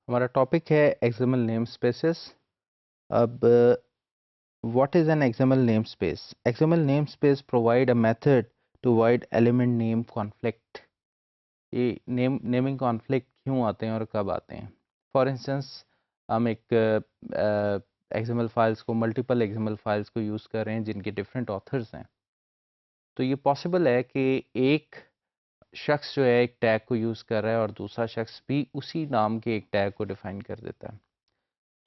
हमारा टॉपिक है XML namespaces. अब what is an XML namespace? XML namespace provide a method to avoid element name conflict. ये naming conflict क्यों आते हैं और कब आते हैं? फॉर इंस्टेंस, हम एक एक्सएमएल फाइल्स को, मल्टीपल एक्सएमएल फाइल्स को यूज़ कर रहे हैं जिनके डिफरेंट ऑथर्स हैं, तो ये पॉसिबल है कि एक शख्स जो है एक टैग को यूज़ कर रहा है और दूसरा शख्स भी उसी नाम के एक टैग को डिफाइन कर देता है।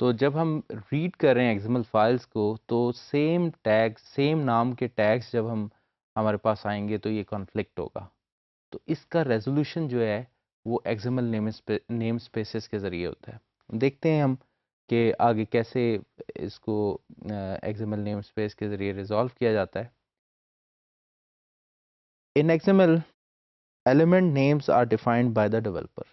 तो जब हम रीड कर रहे हैं एक्सएमएल फाइल्स को, तो सेम टैग, सेम नाम के टैग्स जब हम हमारे पास आएंगे तो ये कॉन्फ्लिक्ट होगा। तो इसका रेजोल्यूशन जो है वो एक्सएमएल नेम स्पेसेस के ज़रिए होता है। देखते हैं हम कि आगे कैसे इसको एक्सएमएल नेम स्पेस के ज़रिए रिजॉल्व किया जाता है। In XML element names are defined by the developer.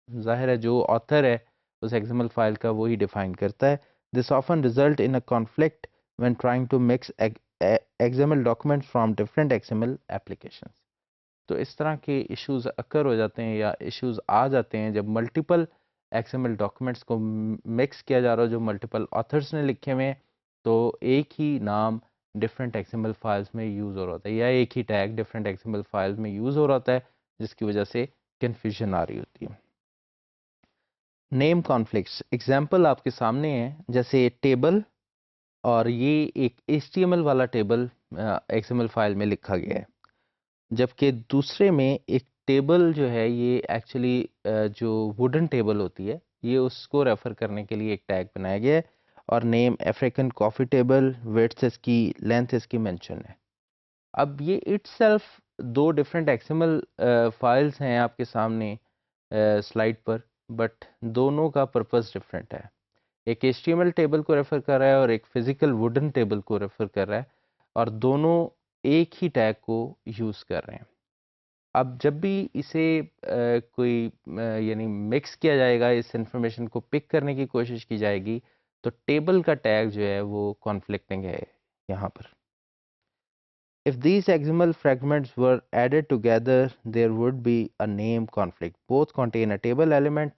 जाहिर है जो ऑथर है उस एक्सएमएल फाइल का वही डिफाइन करता है। This often result in a conflict when trying to mix XML documents from different XML applications. तो इस तरह के इश्यूज अकर हो जाते हैं या इश्यूज आ जाते हैं जब मल्टीपल एक्सएमएल डॉक्यूमेंट्स को मिक्स किया जा रहा हो जो मल्टीपल ऑथर्स ने लिखे हुए हैं, तो एक ही नाम डिफरेंट एक्सएमएल फाइल्स में यूज़ हो रहा होता है या एक ही टैग डिफरेंट एक्सएमएल फाइल्स में यूज़ हो रहा होता है, जिसकी वजह से कन्फ्यूजन आ रही होती है। नेम कॉन्फ्लिक्ट्स एग्जांपल आपके सामने है, जैसे टेबल, और ये एक HTML वाला टेबल XML फाइल में लिखा गया है, जबकि दूसरे में एक टेबल जो है ये एक्चुअली जो वुडन टेबल होती है ये उसको रेफर करने के लिए एक टैग बनाया गया है, और name African coffee table, width इसकी, लेंथ इसकी मेंशन है। अब ये इटसेल्फ दो डिफरेंट एक्सएमएल फाइल्स हैं आपके सामने स्लाइड पर, बट दोनों का पर्पस डिफरेंट है। एक HTML टेबल को रेफर कर रहा है और एक फिजिकल वुडन टेबल को रेफर कर रहा है, और दोनों एक ही टैग को यूज़ कर रहे हैं। अब जब भी इसे कोई यानी मिक्स किया जाएगा, इस इंफॉर्मेशन को पिक करने की कोशिश की जाएगी, तो टेबल का टैग जो है वो कॉन्फ्लिक्टिंग है यहाँ पर। If these XML fragments were added together, there would be a name conflict. Both contain a table element,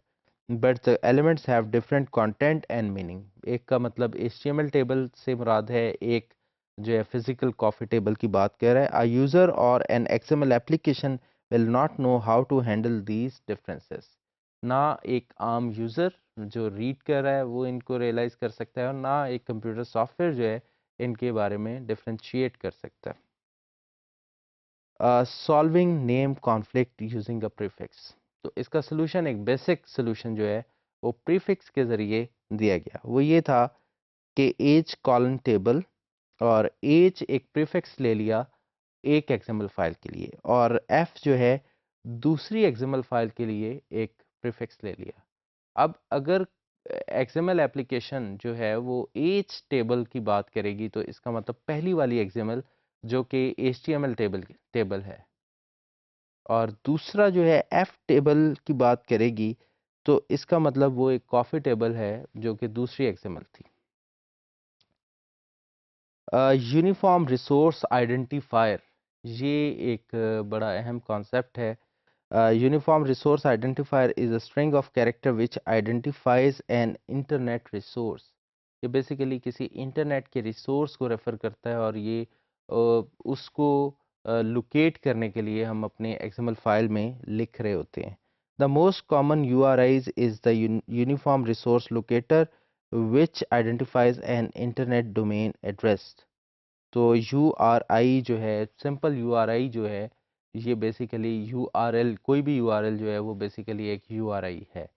but the elements have different content and meaning. एक का मतलब HTML टेबल से मुराद है, एक जो है फिजिकल कॉफी टेबल की बात कर रहा है। A user or an XML application will not know how to handle these differences. ना एक आम यूज़र जो रीड कर रहा है वो इनको रियलाइज़ कर सकता है, और ना एक कंप्यूटर सॉफ्टवेयर जो है इनके बारे में डिफ्रेंशिएट कर सकता है। Solving name conflict using a prefix. तो इसका सलूशन, एक बेसिक सलूशन जो है वो प्रीफिक्स के ज़रिए दिया गया। वो ये था कि एज कॉलन टेबल, और एज एक प्रीफिक्स ले लिया एक एक्सएमएल फाइल के लिए, और एफ जो है दूसरी एक्सएमएल फाइल के लिए एक प्रीफिक्स ले लिया। अब अगर एक्सएमएल एप्लीकेशन जो है वो एज टेबल की बात करेगी, तो इसका मतलब पहली वाली एक्सएमएल जो कि एचटीएमएल टेबल है, और दूसरा जो है एफ टेबल की बात करेगी, तो इसका मतलब वो एक कॉफ़ी टेबल है जो कि दूसरी एक्सएमएल थी। यूनिफॉर्म रिसोर्स आइडेंटिफायर, ये एक बड़ा अहम कॉन्सेप्ट है। Uniform resource identifier is a string of character which identifies an internet resource. ये बेसिकली किसी इंटरनेट के रिसोर्स को रेफर करता है, और ये उसको लोकेट करने के लिए हम अपने एक्सएमएल फाइल में लिख रहे होते हैं। The most common URIs is the uniform resource locator which identifies an internet domain address. तो URI जो है, सिंपल URI जो है, ये बेसिकली URL, कोई भी URL जो है वो बेसिकली एक URI है।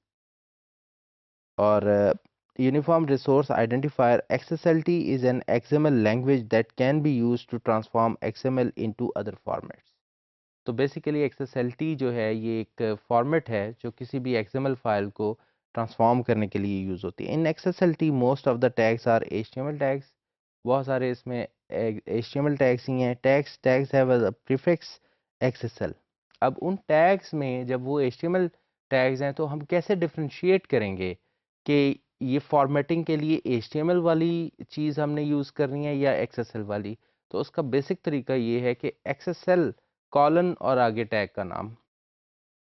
और uniform resource identifier XSLT is an XML language that can be used to transform XML into other formats. तो बेसिकली XSLT जो है ये एक फॉर्मेट है जो किसी भी XML फाइल को ट्रांसफॉर्म करने के लिए यूज़ होती है। In XSLT most of the tags are HTML tags. बहुत सारे इसमें HTML टैग्स ही हैं। Tags have a prefix XSL। अब उन टैग्स में जब वो HTML टैग्स हैं, तो हम कैसे डिफरेंशिएट करेंगे कि ये फॉर्मेटिंग के लिए HTML वाली चीज़ हमने यूज़ करनी है या XSL वाली? तो उसका बेसिक तरीका ये है कि XSL कॉलन और आगे टैग का नाम,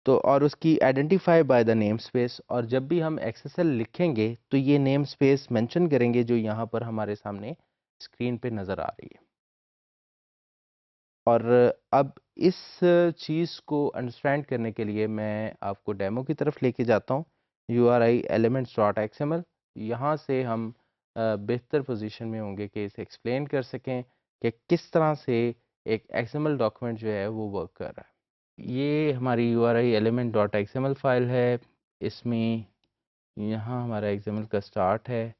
तो और उसकी identify by the name space, और जब भी हम एक्सएसएल लिखेंगे तो ये नेम स्पेस मेंशन करेंगे जो यहाँ पर हमारे सामने स्क्रीन पे नज़र आ रही है। और अब इस चीज़ को अंडरस्टैंड करने के लिए मैं आपको डेमो की तरफ लेके जाता हूँ। URI elements.xml, यहाँ से हम बेहतर पोजीशन में होंगे कि इसे एक्सप्लेन कर सकें कि किस तरह से एक XML डॉक्यूमेंट जो है वो वर्क कर रहा है। ये हमारी URI element.xml फाइल है। इसमें यहाँ हमारा XML का स्टार्ट है।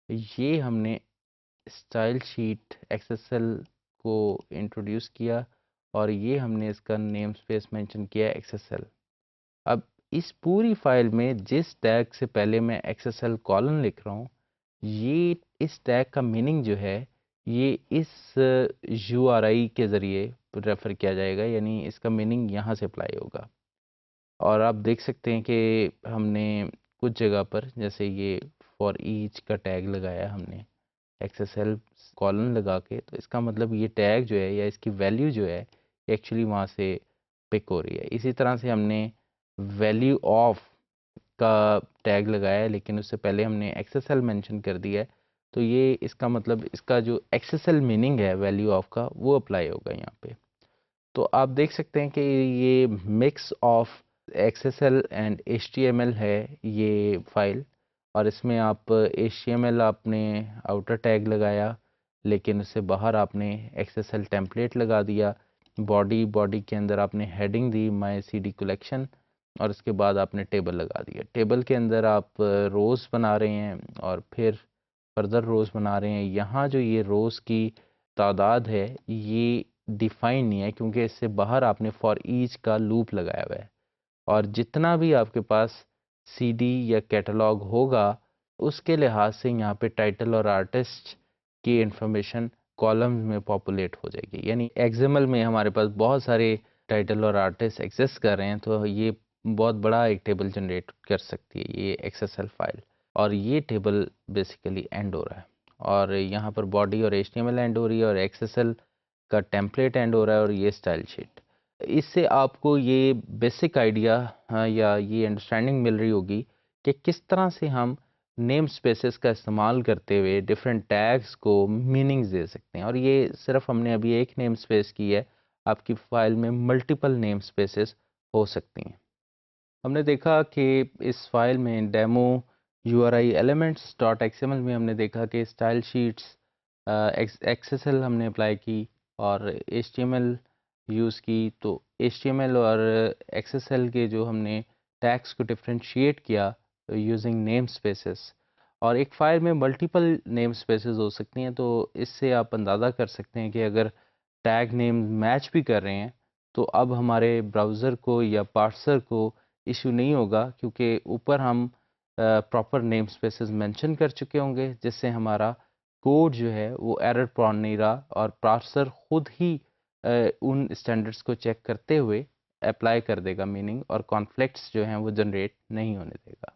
ये हमने स्टाइल शीट XSL को इंट्रोड्यूस किया और ये हमने इसका नेम स्पेस मेंशन किया XSL। अब इस पूरी फाइल में जिस टैग से पहले मैं XSL कॉलन लिख रहा हूँ, ये इस टैग का मीनिंग जो है ये इस URI के ज़रिए रेफ़र किया जाएगा, यानी इसका मीनिंग यहाँ से अप्लाई होगा। और आप देख सकते हैं कि हमने कुछ जगह पर जैसे ये फॉर ईच का टैग लगाया हमने XSL कॉलन लगा के, तो इसका मतलब ये टैग जो है या इसकी वैल्यू जो है एक्चुअली वहाँ से पिक हो रही है। इसी तरह से हमने वैल्यू ऑफ का टैग लगाया है, लेकिन उससे पहले हमने XSL मेंशन कर दिया है, तो ये इसका मतलब इसका जो XSL मीनिंग है वैल्यू ऑफ का वो अप्लाई होगा यहाँ पे। तो आप देख सकते हैं कि ये mix of XSL and HTML है ये फाइल, और इसमें आप HTML आपने आउटर टैग लगाया, लेकिन उससे बाहर आपने XSL टेम्पलेट लगा दिया। बॉडी के अंदर आपने हेडिंग दी माई CD कलेक्शन, और उसके बाद आपने टेबल लगा दिया। टेबल के अंदर आप रोज़ बना रहे हैं और फिर फर्दर रोज़ बना रहे हैं। यहाँ जो ये रोज़ की तादाद है ये डिफाइन नहीं है, क्योंकि इससे बाहर आपने फॉर ईच का लूप लगाया हुआ है, और जितना भी आपके पास CD या कैटलॉग होगा उसके लिहाज से यहाँ पे टाइटल और आर्टिस्ट की इंफॉर्मेशन कॉलम में पॉपुलेट हो जाएगी। यानी XML में हमारे पास बहुत सारे टाइटल और आर्टिस्ट एक्सेस कर रहे हैं, तो ये बहुत बड़ा एक टेबल जनरेट कर सकती है ये XSL फाइल, और ये टेबल बेसिकली एंड हो रहा है, और यहाँ पर बॉडी और HTML एंड हो रही है, और XSL का टेम्पलेट एंड हो रहा है, और ये स्टाइल शीट। इससे आपको ये बेसिक आइडिया या ये अंडरस्टैंडिंग मिल रही होगी कि किस तरह से हम नेम स्पेसेस का इस्तेमाल करते हुए डिफरेंट टैग्स को मीनिंग्स दे सकते हैं। और ये सिर्फ हमने अभी एक नेम स्पेस की है, आपकी फ़ाइल में मल्टीपल नेम स्पेसेस हो सकती हैं। हमने देखा कि इस फाइल में डेमो URI elements.xml में हमने देखा कि स्टाइल शीट्स XSL हमने अप्लाई की और HTML यूज़ की। तो HTML और XSL के जो हमने टैग्स को डिफरेंशिएट किया यूजिंग नेम स्पेसेस, और एक फाइल में मल्टीपल नेम स्पेसेस हो सकती हैं, तो इससे आप अंदाज़ा कर सकते हैं कि अगर टैग नेम मैच भी कर रहे हैं तो अब हमारे ब्राउज़र को या पार्सर को इशू नहीं होगा, क्योंकि ऊपर हम प्रॉपर नेम स्पेसेस मेंशन कर चुके होंगे, जिससे हमारा कोड जो है वो एरर प्रोन नहीं रहा, और पार्सर खुद ही उन स्टैंडर्ड्स को चेक करते हुए अप्लाई कर देगा मीनिंग, और कॉन्फ्लिक्ट्स जो हैं वो जनरेट नहीं होने देगा।